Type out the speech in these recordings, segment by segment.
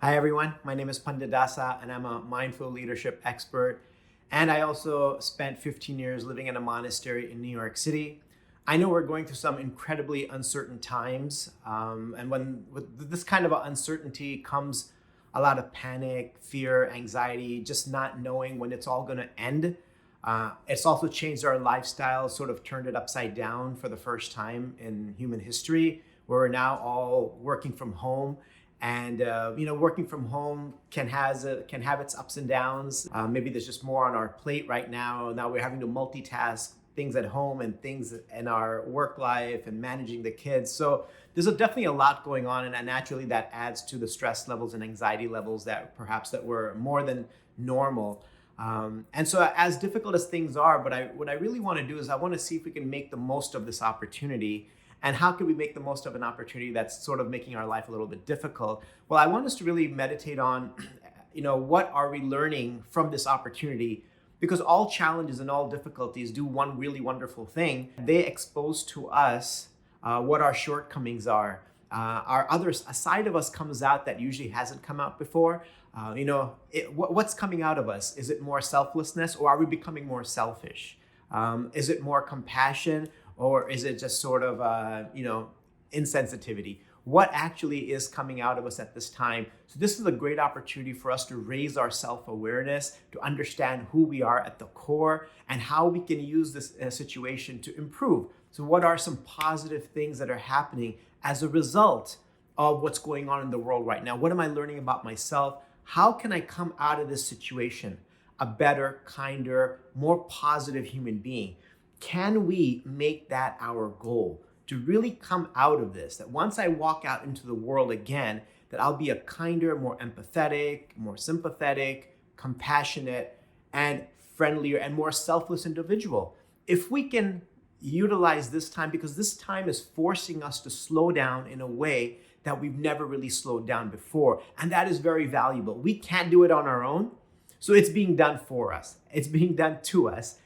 Hi everyone, my name is Pandit Dasa and I'm a mindful leadership expert. And I also spent 15 years living in a monastery in New York City. I know we're going through some incredibly uncertain times. And when with this kind of uncertainty comes a lot of panic, fear, anxiety, just not knowing when it's all going to end. It's also changed our lifestyle, sort of turned it upside down for the first time in human history. We're now all working from home. And working from home can have its ups and downs. Maybe there's just more on our plate right now. Now we're having to multitask things at home and things in our work life and managing the kids. So there's definitely a lot going on, and naturally that adds to the stress levels and anxiety levels that were more than normal. And so as difficult as things are, what I really want to do is I want to see if we can make the most of this opportunity. And how can we make the most of an opportunity that's sort of making our life a little bit difficult? Well, I want us to really meditate on, what are we learning from this opportunity? Because all challenges and all difficulties do one really wonderful thing. They expose to us what our shortcomings are. A side of us comes out that usually hasn't come out before. What's coming out of us? Is it more selflessness, or are we becoming more selfish? Is it more compassion? Or is it just sort of, insensitivity? What actually is coming out of us at this time? So this is a great opportunity for us to raise our self-awareness, to understand who we are at the core and how we can use this situation to improve. So what are some positive things that are happening as a result of what's going on in the world right now? What am I learning about myself? How can I come out of this situation a better, kinder, more positive human being? Can we make that our goal, to really come out of this, that once I walk out into the world again, that I'll be a kinder, more empathetic, more sympathetic, compassionate, and friendlier and more selfless individual? If we can utilize this time, because this time is forcing us to slow down in a way that we've never really slowed down before. And that is very valuable. We can't do it on our own. So it's being done for us. It's being done to us.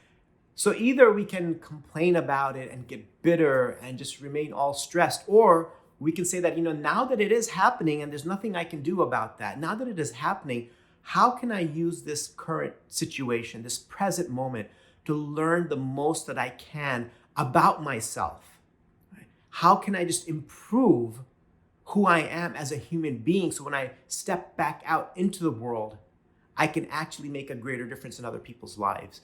So either we can complain about it and get bitter and just remain all stressed, or we can say that, now that it is happening and there's nothing I can do about that, now that it is happening, how can I use this current situation, this present moment, to learn the most that I can about myself? How can I just improve who I am as a human being, so when I step back out into the world, I can actually make a greater difference in other people's lives?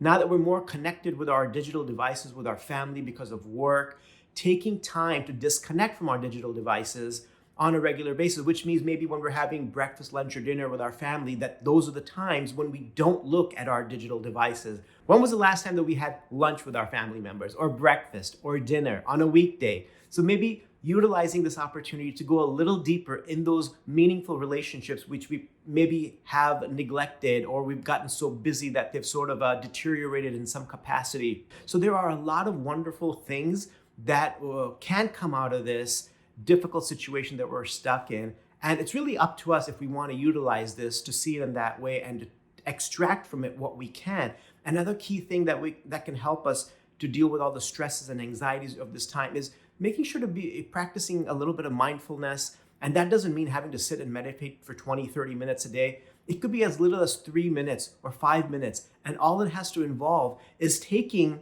Now that we're more connected with our digital devices, with our family because of work, taking time to disconnect from our digital devices on a regular basis, which means maybe when we're having breakfast, lunch, or dinner with our family, that those are the times when we don't look at our digital devices. When was the last time that we had lunch with our family members, or breakfast, or dinner on a weekday? So maybe utilizing this opportunity to go a little deeper in those meaningful relationships, which we maybe have neglected, or we've gotten so busy that they've sort of deteriorated in some capacity. So there are a lot of wonderful things that can come out of this difficult situation that we're stuck in. And it's really up to us if we want to utilize this to see it in that way and to extract from it what we can. Another key thing that can help us to deal with all the stresses and anxieties of this time is making sure to be practicing a little bit of mindfulness. And that doesn't mean having to sit and meditate for 20, 30 minutes a day. It could be as little as 3 minutes or 5 minutes. And all it has to involve is taking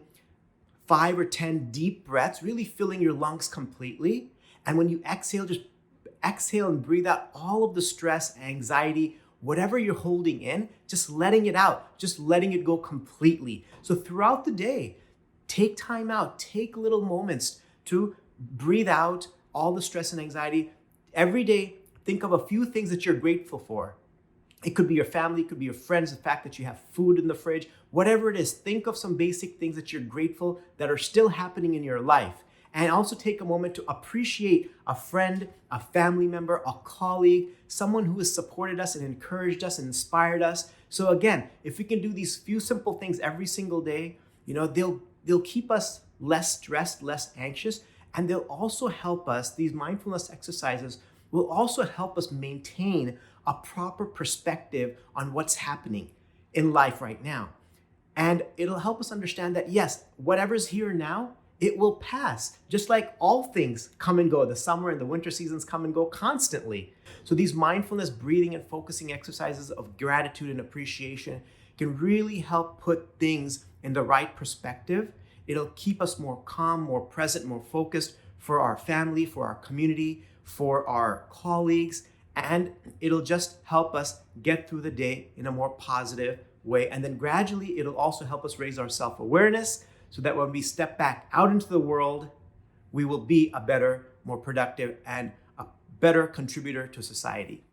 5 or 10 deep breaths, really filling your lungs completely. And when you exhale, just exhale and breathe out all of the stress, anxiety, whatever you're holding in, just letting it out, just letting it go completely. So throughout the day, take time out, take little moments to breathe out all the stress and anxiety. Every day, think of a few things that you're grateful for. It could be your family, it could be your friends, the fact that you have food in the fridge, whatever it is. Think of some basic things that you're grateful that are still happening in your life. And also take a moment to appreciate a friend, a family member, a colleague, someone who has supported us and encouraged us and inspired us. So again, if we can do these few simple things every single day, they'll keep us less stressed, less anxious, and they'll also help us, these mindfulness exercises will also help us maintain a proper perspective on what's happening in life right now. And it'll help us understand that, yes, whatever's here now it will pass. Just like all things come and go, the summer and the winter seasons come and go constantly. So these mindfulness breathing and focusing exercises of gratitude and appreciation can really help put things in the right perspective. It'll keep us more calm, more present, more focused for our family, for our community, for our colleagues, and it'll just help us get through the day in a more positive way. And then gradually, it'll also help us raise our self-awareness so that when we step back out into the world, we will be a better, more productive, and a better contributor to society.